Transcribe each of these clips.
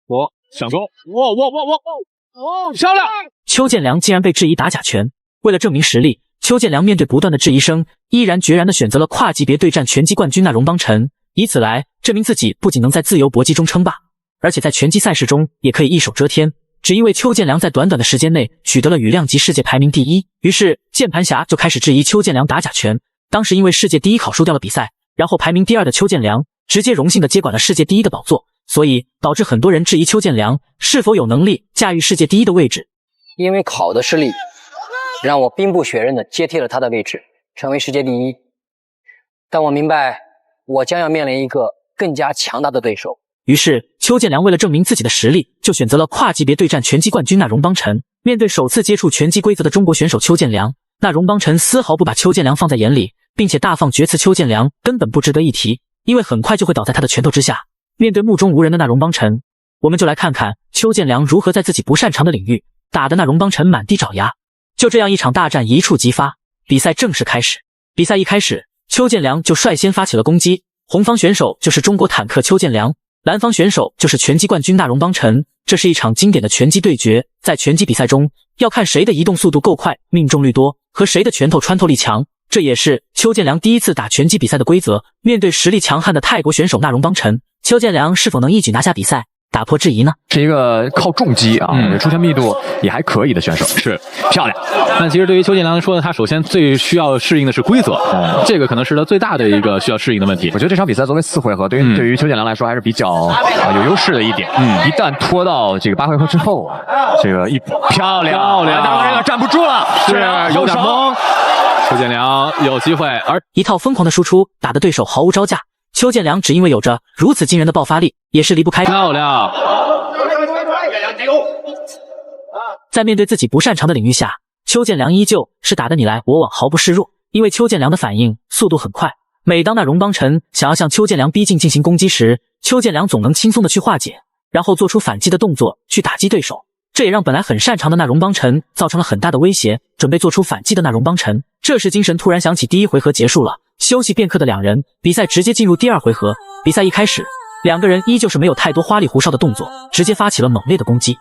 我上钩，漂亮！邱建良竟然被质疑打假拳，为了证明实力，邱建良面对不断的质疑声，毅然决然地选择了跨级别对战拳击冠军那荣邦辰，以此来证明自己不仅能在自由搏击中称霸，而且在拳击赛事中也可以一手遮天。只因为邱建良在短短的时间内取得了羽量级世界排名第一，于是键盘侠就开始质疑邱建良打假拳。当时因为世界第一考输掉了比赛，然后排名第二的邱建良直接荣幸地接管了世界第一的宝座，所以导致很多人质疑邱建良是否有能力驾驭世界第一的位置。因为考的失利，让我兵不血刃地接替了他的位置，成为世界第一。但我明白，我将要面临一个更加强大的对手。于是邱建良为了证明自己的实力，就选择了跨级别对战拳击冠军那荣邦辰。面对首次接触拳击规则的中国选手邱建良，那荣邦辰丝毫不把邱建良放在眼里，并且大放厥词，邱建良根本不值得一提，因为很快就会倒在他的拳头之下。面对目中无人的那荣邦辰，我们就来看看邱建良如何在自己不擅长的领域打得那荣邦辰满地找牙。就这样一场大战一触即发，比赛正式开始。比赛一开始，邱建良就率先发起了攻击，红方选手就是中国坦克邱建良，蓝方选手就是拳击冠军那荣邦辰。这是一场经典的拳击对决，在拳击比赛中要看谁的移动速度够快，命中率多，和谁的拳头穿透力强。这也是邱建良第一次打拳击比赛的规则。面对实力强悍的泰国选手那荣邦辰，邱建良是否能一举拿下比赛，打破质疑呢？是一个靠重击啊，出拳密度也还可以的选手，是漂亮。但其实对于邱建良来说呢，他首先最需要适应的是规则，这个可能是他最大的一个需要适应的问题。我觉得这场比赛作为4回合，对于邱建良来说还是比较有优势的一点。一旦拖到这个8回合之后，这个一漂亮，这个站不住了，是有点懵。邱建良有机会，而一套疯狂的输出打得对手毫无招架。邱建良只因为有着如此惊人的爆发力，也是离不开。漂亮！在面对自己不擅长的领域下，邱建良依旧是打得你来我往，毫不示弱。因为邱建良的反应速度很快，每当那荣邦辰想要向邱建良逼近进行攻击时，邱建良总能轻松的去化解，然后做出反击的动作去打击对手。这也让本来很擅长的那荣邦辰造成了很大的威胁。准备做出反击的那荣邦辰，这时精神突然响起，第一回合结束了。休息片刻的两人，比赛直接进入第二回合。比赛一开始，两个人依旧是没有太多花里胡哨的动作，直接发起了猛烈的攻击。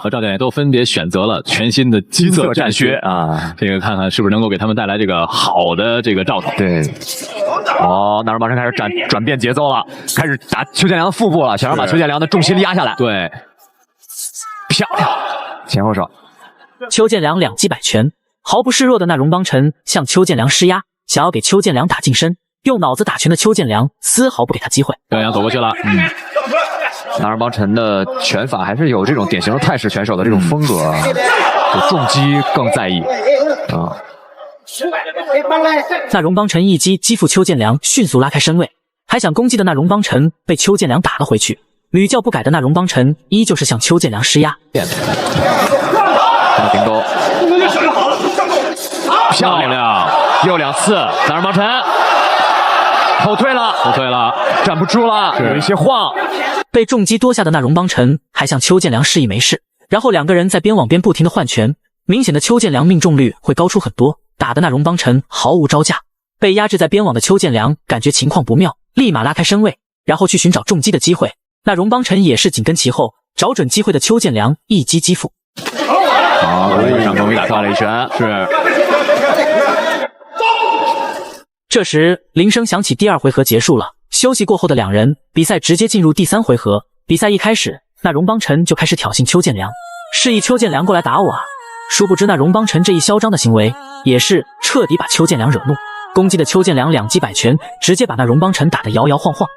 和赵教练都分别选择了全新的金色战靴啊，这个看看是不是能够给他们带来这个好的这个兆头。对，那荣邦辰开始转变节奏了，开始打邱建良的腹部了，想要把邱建良的重心压下来。对，漂亮，前后手。邱建良两击摆拳，毫不示弱的那荣邦辰向邱建良施压，想要给邱建良打近身。用脑子打拳的邱建良丝毫不给他机会。邱建良走过去了，那荣邦辰的拳法还是有这种典型的泰式拳手的这种风格，有重击更在意啊。那荣邦辰一击击负邱建良，迅速拉开身位，还想攻击的那荣邦辰被邱建良打了回去。屡教不改的那荣邦辰依旧是向邱建良施压。顶钩，漂亮，又2次，那荣邦辰后退了，站不住了，有一些晃。被重击多下的那荣邦辰还向邱建良示意没事，然后两个人在边网边不停的换拳，明显的邱建良命中率会高出很多，打的那荣邦辰毫无招架。被压制在边网的邱建良感觉情况不妙，立马拉开身位，然后去寻找重击的机会。那荣邦辰也是紧跟其后，找准机会的邱建良一击击负。上终于打出了一拳，是。这时铃声响起，第二回合结束了。休息过后的两人，比赛直接进入第3回合。比赛一开始，那荣邦辰就开始挑衅邱建良，示意邱建良过来打我啊！殊不知那荣邦辰这一嚣张的行为，也是彻底把邱建良惹怒。攻击的邱建良两击摆拳，直接把那荣邦辰打得摇摇晃晃。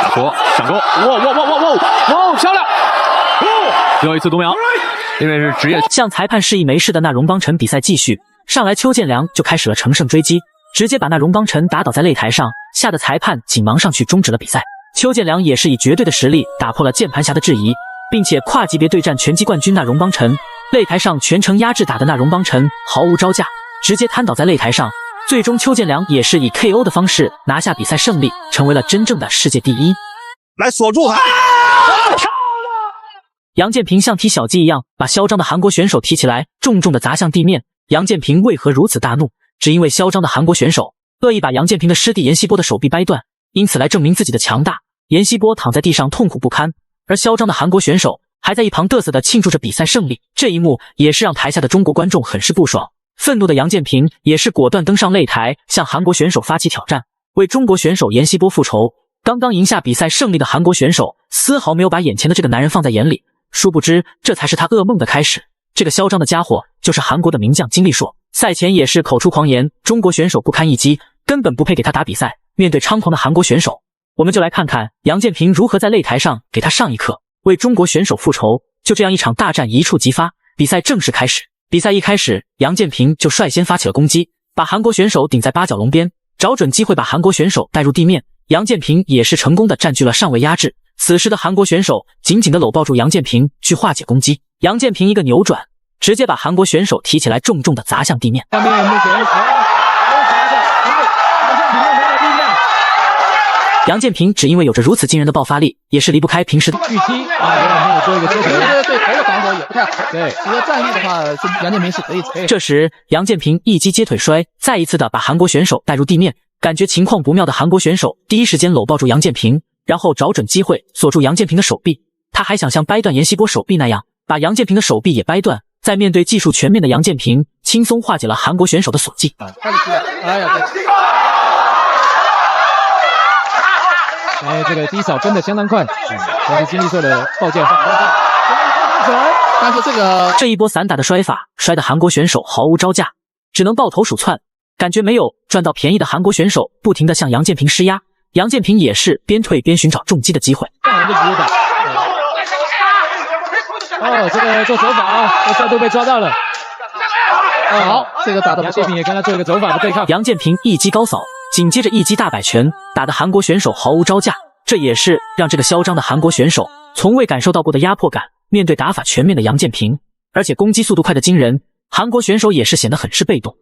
打活上钩，哇，漂亮！又一次读秒，因为是职业。向裁判示意没事的那荣邦辰，比赛继续。上来邱建良就开始了乘胜追击，直接把那荣邦辰打倒在擂台上，吓得裁判紧忙上去终止了比赛。邱建良也是以绝对的实力打破了键盘侠的质疑，并且跨级别对战拳击冠军那荣邦辰，擂台上全程压制打的那荣邦辰毫无招架，直接瘫倒在擂台上。最终邱建良也是以 KO 的方式拿下比赛胜利，成为了真正的世界第一。来锁住他！杨建平像踢小鸡一样把嚣张的韩国选手提起来，重重地砸向地面。杨建平为何如此大怒？只因为嚣张的韩国选手恶意把杨建平的师弟严希波的手臂掰断，因此来证明自己的强大。严希波躺在地上痛苦不堪，而嚣张的韩国选手还在一旁嘚瑟地庆祝着比赛胜利。这一幕也是让台下的中国观众很是不爽。愤怒的杨建平也是果断登上擂台，向韩国选手发起挑战，为中国选手严希波复仇。刚刚赢下比赛胜利的韩国选手丝毫没有把眼前的这个男人放在眼里，殊不知这才是他噩梦的开始。这个嚣张的家伙就是韩国的名将金立硕，赛前也是口出狂言，中国选手不堪一击，根本不配给他打比赛。面对猖狂的韩国选手，我们就来看看杨建平如何在擂台上给他上一课，为中国选手复仇。就这样一场大战一触即发，比赛正式开始。比赛一开始，杨建平就率先发起了攻击，把韩国选手顶在八角笼边，找准机会把韩国选手带入地面。杨建平也是成功的占据了上位压制。此时的韩国选手紧紧地搂抱住杨建平去化解攻击，杨建平一个扭转，直接把韩国选手提起来，重重地砸向地面。杨建平只因为有着如此惊人的爆发力，也是离不开平时的预期啊，没有做一个接球，对头的防守也不太好。对，除了站立的话，杨建平是可以。这时，杨建平一击接腿摔，再一次的把韩国选手带入地面。感觉情况不妙的韩国选手第一时间搂抱住杨建平，然后找准机会锁住杨建平的手臂。他还想像掰断严希波手臂那样，把杨建平的手臂也掰断。在面对技术全面的杨建平，轻松化解了韩国选手的锁技。这个第一扫跟得相当快，但是金立硕的报价但是这一波散打的摔法，摔得韩国选手毫无招架，只能抱头鼠窜。感觉没有赚到便宜的韩国选手不停地向杨建平施压，杨建平也是边退边寻找重击的机会。这个做手法这帅度被抓到了。好，这个打的杨建平也跟他做一个走法的对抗。杨建平一击高扫，紧接着一击大摆拳，打得韩国选手毫无招架。这也是让这个嚣张的韩国选手从未感受到过的压迫感。面对打法全面的杨建平，而且攻击速度快的惊人，韩国选手也是显得很是被动。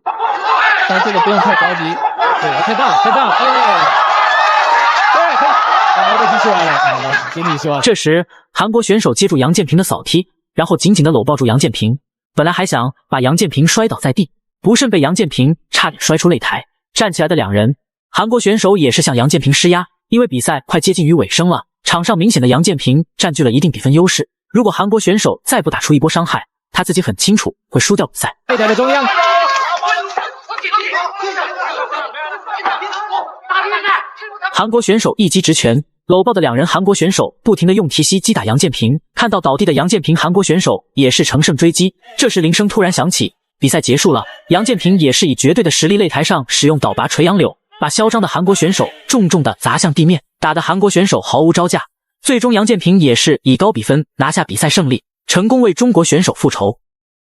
但这个不用太着急，对，太大，对，被踢出来了。经理说，这时韩国选手接住杨建平的扫踢，然后紧紧地搂抱住杨建平，本来还想把杨建平摔倒在地，不慎被杨建平差点摔出擂台。站起来的两人，韩国选手也是向杨建平施压，因为比赛快接近于尾声了，场上明显的杨建平占据了一定比分优势。如果韩国选手再不打出一波伤害，他自己很清楚会输掉比赛。擂台的中央。韩国选手一击直拳，搂抱的两人韩国选手不停地用提膝击打杨建平。看到倒地的杨建平，韩国选手也是乘胜追击。这时铃声突然响起，比赛结束了。杨建平也是以绝对的实力擂台上使用倒拔垂杨柳，把嚣张的韩国选手重重地砸向地面，打得韩国选手毫无招架。最终杨建平也是以高比分拿下比赛胜利，成功为中国选手复仇。